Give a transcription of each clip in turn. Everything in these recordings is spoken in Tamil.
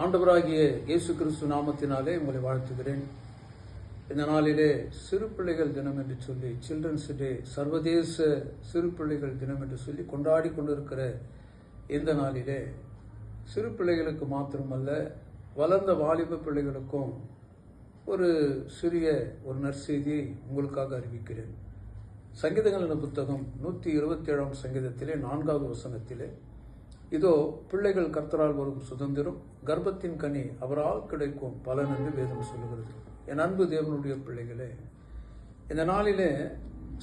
ஆண்டவராகிய இயேசு கிறிஸ்து நாமத்தினாலே உங்களை வாழ்த்துகிறேன். இந்த நாளிலே சிறு பிள்ளைகள் தினம் என்று சொல்லி சில்ட்ரன்ஸ் டே, சர்வதேச சிறு பிள்ளைகள் தினம் என்று சொல்லி கொண்டாடி கொண்டிருக்கிற இந்த நாளிலே சிறு பிள்ளைகளுக்கு மாத்திரமல்ல, வளர்ந்த வாலிப பிள்ளைகளுக்கும் ஒரு சிறிய நற்செய்தியை உங்களுக்காக அறிவிக்கிறேன். சங்கீதங்கள் என்ற புத்தகம் 127 சங்கீதத்திலே 4வது வசனத்திலே, இதோ பிள்ளைகள் கர்த்தரால் வரும் சுதந்திரம், கர்ப்பத்தின் கனி அவரால் கிடைக்கும் பலன் என்று வேதம் சொல்லுகிறது. என் அன்பு தேவனுடைய பிள்ளைகளே, இந்த நாளிலே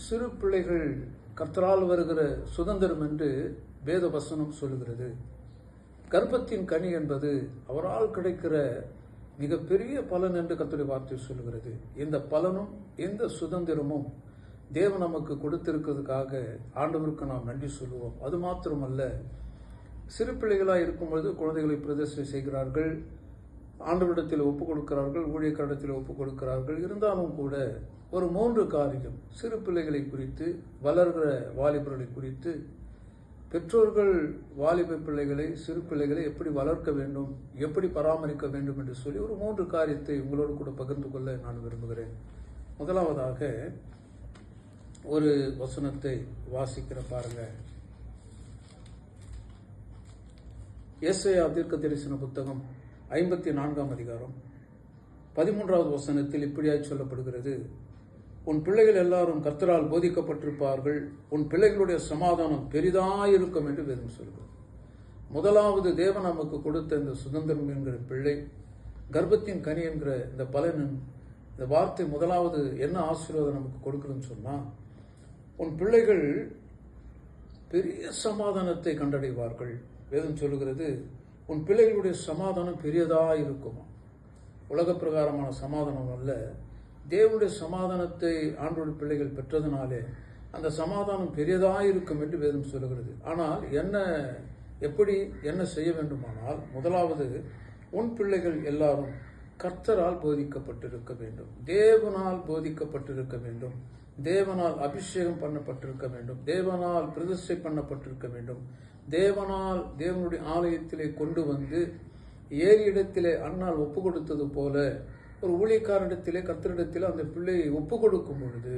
சிறு பிள்ளைகள் கர்த்தரால் வருகிற சுதந்திரம் என்று வேத வசனம் சொல்லுகிறது. கர்ப்பத்தின் கனி என்பது அவரால் கிடைக்கிற மிகப்பெரிய பலன் என்று கர்த்தருடைய வார்த்தை சொல்லுகிறது. இந்த பலனும் இந்த சுதந்திரமும் தேவன் நமக்கு கொடுத்திருக்கிறதுக்காக ஆண்டவருக்கு நாம் நன்றி சொல்லுவோம். அது மாத்திரமல்ல, சிறு பிள்ளைகளாக இருக்கும் பொழுது குழந்தைகளை பிரதிஷ்டை செய்கிறார்கள், ஆண்டவரிடத்தில் ஒப்புக் கொடுக்கிறார்கள், ஊழியக்காரிடத்தில் ஒப்புக் கொடுக்கிறார்கள். இருந்தாலும் கூட ஒரு 3 காரியம் சிறு பிள்ளைகளை குறித்து, வளர்கிற வாலிபர்களை குறித்து, பெற்றோர்கள் வாலிப பிள்ளைகளை, சிறு பிள்ளைகளை எப்படி வளர்க்க வேண்டும், எப்படி பராமரிக்க வேண்டும் என்று சொல்லி ஒரு 3 காரியத்தை உங்களோடு கூட பகிர்ந்து கொள்ள நான் விரும்புகிறேன். முதலாவதாக ஒரு வசனத்தை வாசிக்கிற பாருங்க. ஏசாயா தீர்க்க தரிசன புத்தகம் 54ஆம் அதிகாரம் 13வது வசனத்தில் இப்படியாய் சொல்லப்படுகிறது, உன் பிள்ளைகள் எல்லாரும் கர்த்தரால் போதிக்கப்பட்டிருப்பார்கள், உன் பிள்ளைகளுடைய சமாதானம் பெரிதாயிருக்கும் என்று வேதம் சொல்கிறது. முதலாவது தேவன் நமக்கு கொடுத்த இந்த சுதந்திரம் என்கிற பிள்ளை, கர்ப்பத்தின் கனி என்கிற இந்த பலன், இந்த வார்த்தை முதலாவது என்ன ஆசீர்வாதம் நமக்கு கொடுக்குதுன்னு சொன்னா, உன் பிள்ளைகள் பெரிய சமாதானத்தை கண்டடைவார்கள். வேதம் சொல்லுகிறது, உன் பிள்ளைகளுடைய சமாதானம் பெரியதா இருக்குமா. உலக பிரகாரமான சமாதானம் அல்ல, தேவனுடைய சமாதானத்தை ஆண்டவருடைய பிள்ளைகள் பெற்றதுனாலே அந்த சமாதானம் பெரியதா இருக்கும் என்று வேதம் சொல்லுகிறது. ஆனால் என்ன செய்ய வேண்டுமானால், முதலாவது உன் பிள்ளைகள் எல்லாரும் கர்த்தரால் போதிக்கப்பட்டிருக்க வேண்டும், தேவனால் போதிக்கப்பட்டிருக்க வேண்டும், தேவனால் அபிஷேகம் பண்ணப்பட்டிருக்க வேண்டும், தேவனால் பிரதிஷ்டை பண்ணப்பட்டிருக்க வேண்டும், தேவனால் தேவனுடைய ஆலயத்திலே கொண்டு வந்து ஏரியிடத்திலே அண்ணால் ஒப்பு கொடுத்தது போல ஒரு ஊழியக்காரிடத்திலே கர்த்தரிடத்திலே அந்த பிள்ளையை ஒப்பு கொடுக்கும் பொழுது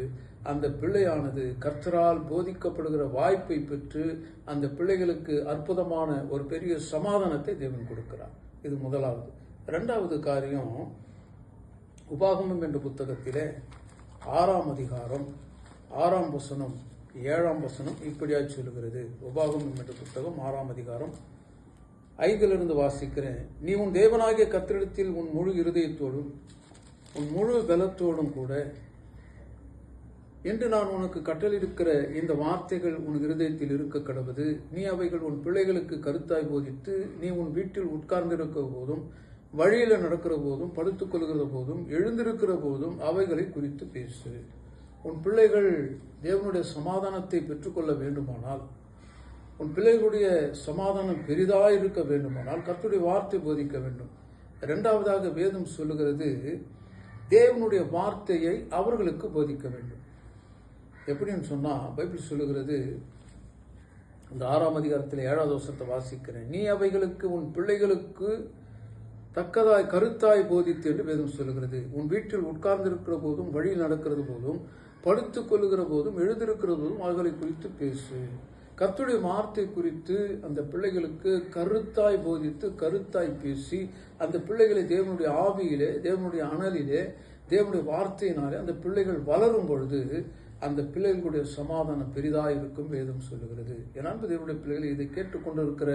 அந்த பிள்ளையானது கர்த்தரால் போதிக்கப்படுகிற வாய்ப்பை பெற்று அந்த பிள்ளைகளுக்கு அற்புதமான ஒரு பெரிய சமாதானத்தை தேவன் கொடுக்கிறார். இது முதலாவது. 2வது காரியம், உபாகமம் என்ற புத்தகத்திலே 6ஆம் அதிகாரம் 6ஆம் வசனம் 7ஆம் வசனம் இப்படியாய் சொல்லுகிறது. உபாகமம் என்ற புத்தகம் 6ஆம் அதிகாரம் 5லிருந்து வாசிக்கிறேன். நீ உன் தேவனாகிய கர்த்தரிடத்தில் உன் முழு இருதயத்தோடும் உன் முழு பலத்தோடும் கூட என்று நான் உனக்கு கட்டளையிடுகிற இந்த வார்த்தைகள் உன் இருதயத்தில் இருக்க கடவது. நீ அவைகள் உன் பிள்ளைகளுக்கு கருத்தாய் போதித்து, நீ உன் வீட்டில் உட்கார்ந்திருக்கிற போதும், வழியில நடக்கிற போதும், படுத்துக் கொள்கிற போதும், எழுந்திருக்கிற போதும் அவைகளை குறித்து பேசு. உன் பிள்ளைகள் தேவனுடைய சமாதானத்தை பெற்றுக்கொள்ள வேண்டுமானால், உன் பிள்ளைகளுடைய சமாதானம் பெரிதாக இருக்க வேண்டுமானால் கர்த்தருடைய வார்த்தை போதிக்க வேண்டும். 2வதாக வேதம் சொல்லுகிறது, தேவனுடைய வார்த்தையை அவர்களுக்கு போதிக்க வேண்டும். எப்படின்னு சொன்னா, பைபிள் சொல்லுகிறது, இந்த 6ஆம் அதிகாரத்தில் 7வது வசனத்தை வாசிக்கிறேன். நீ அவைகளுக்கு உன் பிள்ளைகளுக்கு தக்கதாய் கருத்தாய் போதித்து என்று வேதம் சொல்லுகிறது. உன் வீட்டில் உட்கார்ந்திருக்கிற போதும், வழியில் நடக்கிறது போதும், படுத்துக் கொள்ளுகிற போதும், எழுதிருக்கிற போதும் அவர்களை குறித்து பேசு. கர்த்தருடைய வார்த்தை குறித்து அந்த பிள்ளைகளுக்கு கருத்தாய் போதித்து, கருத்தாய் பேசி, அந்த பிள்ளைகளை தேவனுடைய ஆவியிலே, தேவனுடைய அனலிலே, தேவனுடைய வார்த்தையினாலே அந்த பிள்ளைகள் வளரும் பொழுது அந்த பிள்ளைகளுடைய சமாதானம் பெரிதாக இருக்கும் வேதம் சொல்லுகிறது. என் அன்பு தேவனுடைய பிள்ளைகளை, இதை கேட்டுக்கொண்டிருக்கிற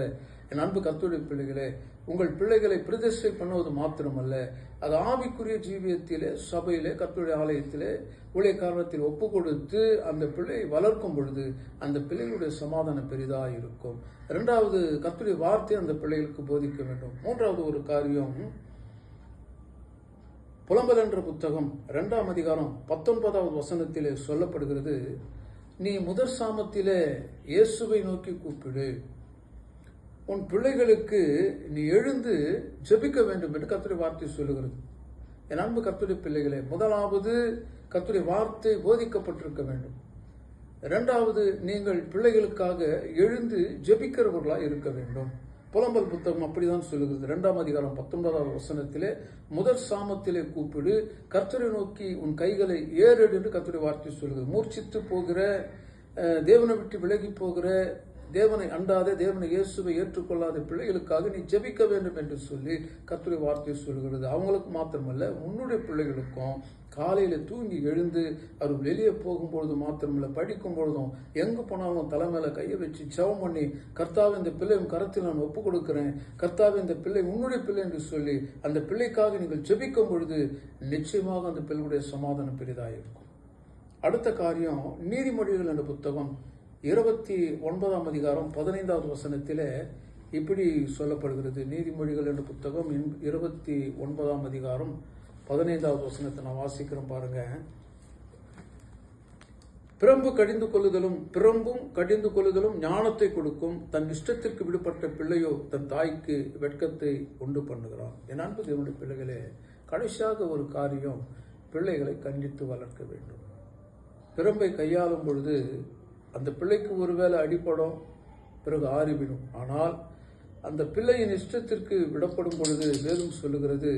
என் அன்பு கர்த்தருடைய பிள்ளைகளே, உங்கள் பிள்ளைகளை பிரதிஷ்டை பண்ணுவது மாத்திரமல்ல, அது ஆவிக்குரிய ஜீவியத்திலே, சபையிலே, கர்த்தருடைய ஆலயத்திலே, ஊழியக்காரத்தில் ஒப்பு கொடுத்து அந்த பிள்ளையை வளர்க்கும் பொழுது அந்த பிள்ளைகளுடைய சமாதானம் பெரிதாக இருக்கும். 2வது, கர்த்தருடைய வார்த்தை அந்த பிள்ளைகளுக்கு போதிக்க வேண்டும். 3வது ஒரு காரியம், புலம்பல் என்ற புத்தகம் 2ஆம் அதிகாரம் 19வது வசனத்திலே சொல்லப்படுகிறது, நீ முதற் சாமத்திலே இயேசுவை நோக்கி கூப்பிடு, உன் பிள்ளைகளுக்கு நீ எழுந்து ஜெபிக்க வேண்டும் என்று கர்த்தருடைய வார்த்தை சொல்லுகிறது. என் அன்பு கர்த்தருடைய பிள்ளைகளே, முதலாவது கர்த்தருடைய வார்த்தை போதிக்கப்பட்டிருக்க வேண்டும். 2வது, நீங்கள் பிள்ளைகளுக்காக எழுந்து ஜெபிக்கிறவர்களாக இருக்க வேண்டும். புலம்பல் புத்தகம் அப்படிதான் சொல்லுகிறது. 2ஆம் அதிகாரம் 19வது வசனத்திலே முதற் சாமத்திலே கூப்பிடு, கர்த்தரை நோக்கி உன் கைகளை ஏறெடு என்று கர்த்தருடைய வார்த்தை சொல்லுகிறது. மூர்ச்சித்து போகிற, தேவனை விட்டு விலகி போகிற, தேவனை அண்டாத, தேவனை இயேசுவை ஏற்றுக்கொள்ளாத பிள்ளைகளுக்காக நீ ஜெபிக்க வேண்டும் என்று சொல்லி கர்த்தருடைய வார்த்தை சொல்கிறது. அவங்களுக்கு மாத்திரமல்ல, உன்னுடைய பிள்ளைகளுக்கும் காலையில தூங்கி எழுந்து அவர் வெளியே போகும்பொழுது மாத்திரமல்ல, படிக்கும் பொழுதும் எங்கு போனாலும் தலைமையில கையை வச்சு ஜெபம் பண்ணி, கர்த்தாவே இந்த பிள்ளை உன் கரத்தில் நான் ஒப்புக் கொடுக்கிறேன், கர்த்தாவே இந்த பிள்ளை உன்னுடைய பிள்ளை என்று சொல்லி அந்த பிள்ளைக்காக நீங்கள் ஜெபிக்கும் பொழுது நிச்சயமாக அந்த பிள்ளையுடைய சமாதானம் பெரிதாக இருக்கும். அடுத்த காரியம், நீதிமொழிகள் என்ற புத்தகம் 29ஆம் அதிகாரம் 15வது வசனத்திலே இப்படி சொல்லப்படுகிறது. நீதிமொழிகள் என்ற புத்தகம் 29ஆம் அதிகாரம் 15வது வசனத்தை நான் வாசிக்கிறேன் பாருங்க. பிரம்பும் கடிந்து கொள்ளுதலும் ஞானத்தை கொடுக்கும், தன் இஷ்டத்திற்கு விடுபட்ட பிள்ளையோ தன் தாய்க்கு வெட்கத்தை உண்டு பண்ணுகிறான். என் அன்பு தேவனுடைய பிள்ளைகளே, கடைசியாக ஒரு காரியம், பிள்ளைகளை கண்டித்து வளர்க்க வேண்டும். பிரம்பை கையாளும் பொழுது அந்த பிள்ளைக்கு ஒருவேளை அடிப்படும், பிறகு ஆறிவிடும். ஆனால் அந்த பிள்ளையின் இஷ்டத்திற்கு விடப்படும் பொழுது வேதம் சொல்லுகிறது,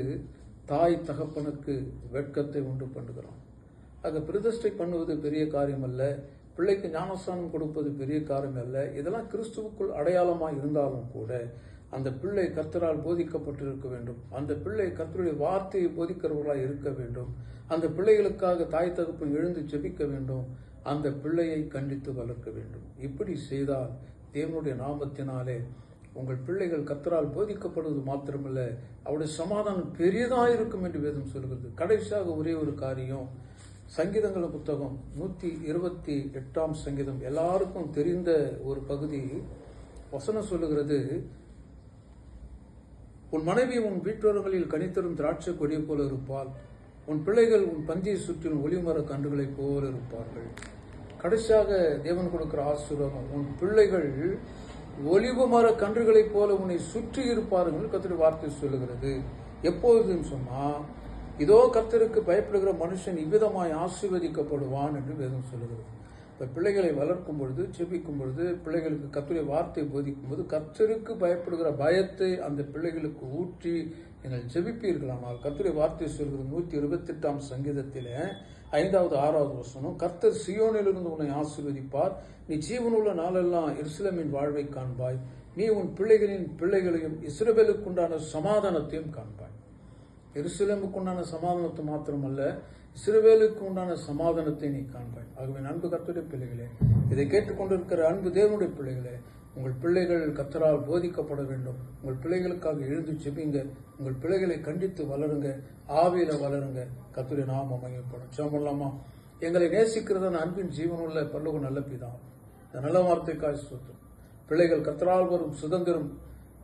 தாய் தகப்பனுக்கு வெட்கத்தை உண்டு பண்ணுகிறான். ஆக பிரதிஷ்டை பண்ணுவது பெரிய காரியம் அல்ல, பிள்ளைக்கு ஞானஸ்தானம் கொடுப்பது பெரிய காரியம் அல்ல. இதெல்லாம் கிறிஸ்துவுக்குள் அடையாளமாக இருந்தாலும் கூட அந்த பிள்ளை கர்த்தரால் போதிக்கப்பட்டிருக்க வேண்டும். அந்த பிள்ளை கர்த்தருடைய வார்த்தையை போதிக்கிறவர்களாக இருக்க வேண்டும். அந்த பிள்ளைகளுக்காக தாய் தகப்பன் எழுந்து ஜெபிக்க வேண்டும். அந்த பிள்ளையை கண்டித்து வளர்க்க வேண்டும். இப்படி செய்தால் தேவனுடைய நாமத்தினாலே உங்கள் பிள்ளைகள் கர்த்தரால் போதிக்கப்படுவது மாத்திரமல்ல, அவருடைய சமாதானம் பெரியதாக இருக்கும் என்று வேதம் சொல்கிறது. கடைசியாக ஒரே ஒரு காரியம், சங்கீதங்கள் புத்தகம் 128ஆம் சங்கீதம் எல்லாருக்கும் தெரிந்த ஒரு பகுதி. வசனம் சொல்லுகிறது, உன் மனைவி உன் வீட்டோரங்களில் கனித்தரும் திராட்சை கொடியை போல இருப்பாள், உன் பிள்ளைகள் உன் பந்தியை சுற்றிலும் ஒளிமர கன்றுகளைப் போல இருப்பார்கள். கடைசியாக தேவன் கொடுக்கிற ஆசீர்வாதம், உன் பிள்ளைகள் ஒலிவு மர கன்றுகளைப் போல உன்னை சுற்றி இருப்பார்கள் கர்த்தருடைய வார்த்தை சொல்லுகிறது. எப்பொழுதுன்னு சொன்னா, இதோ கர்த்தருக்கு பயப்படுகிற மனுஷன் இவ்விதமாய் ஆசீர்வதிக்கப்படுவான் என்று வேதம் சொல்லுகிறது. இப்போ பிள்ளைகளை வளர்க்கும் பொழுது, ஜெபிக்கும் பொழுது, பிள்ளைகளுக்கு கர்த்தருடைய வார்த்தை போதிக்கும் போது கர்த்தருக்கு பயப்படுகிற பயத்தை அந்த பிள்ளைகளுக்கு ஊற்றி நீங்கள் ஜெபிப்பீர்களானால், கர்த்தருடைய வார்த்தை சொல்கிறது 128ஆம் சங்கீதத்திலே 5வது 6வது வசனம், கர்த்தர் சியோனிலிருந்து உன்னை ஆசீர்வதிப்பார், நீ ஜீவனுள்ள நாளெல்லாம் எருசலேமின் வாழ்வை காண்பாய், நீ உன் பிள்ளைகளின் பிள்ளைகளையும் இஸ்ரவேலுக்கு உண்டான சமாதானத்தையும் காண்பாய். எருசலேமுக்கு உண்டான சமாதானத்தை மாத்திரமல்ல, இஸ்ரவேலுக்கு உண்டான சமாதானத்தை நீ காண்பாய். ஆகவே அன்பு கர்த்தருடைய பிள்ளைகளே, இதை கேட்டுக்கொண்டிருக்கிற அன்பு தேவனுடைய பிள்ளைகளே, உங்கள் பிள்ளைகள் கர்த்தரால் போதிக்கப்பட வேண்டும். உங்கள் பிள்ளைகளுக்காக எழுந்து ஜெபிங்க. உங்கள் பிள்ளைகளை கண்டித்து வளருங்க, ஆவியில வளருங்க. கர்த்தருடைய நாமம் மகிமைப்படும். ஜெபம் பண்ணலாமா? எங்களை நேசிக்கிறதான அன்பின் ஜீவனுள்ள பரலோக நல்ல பிதா, இந்த நல்ல வார்த்தைக்காய் ஸ்தோத்திரம். பிள்ளைகள் கர்த்தரால் வரும் சுதந்திரம்,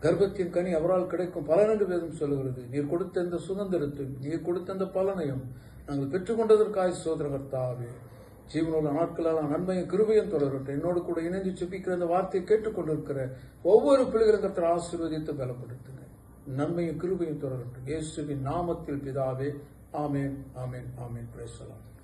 கர்ப்பத்தின் கனி அவரால் கிடைக்கும் பலன் என்று வேதம் சொல்லுகிறது. நீர் கொடுத்த இந்த சுதந்திரத்தையும் நீர் கொடுத்த இந்த பலனையும் நாங்கள் பெற்றுக்கொண்டதற்காய் ஸ்தோத்திரம் கர்த்தாவே. ஜீவனுள்ள நாட்களால் நன்மையும் கிருபையும் தொடரட்டும். என்னோடு கூட இணைந்து ஜெபிக்கிற இந்த வார்த்தையை கேட்டுக்கொண்டிருக்கிற ஒவ்வொரு பிள்ளைகளும் கர்த்தர் ஆசீர்வதித்து பலப்படுத்துங்க. நன்மையும் கிருபையும் தொடரட்டும். இயேசுவின் நாமத்தில் பிதாவே, ஆமென், ஆமென், ஆமென். Praise the Lord.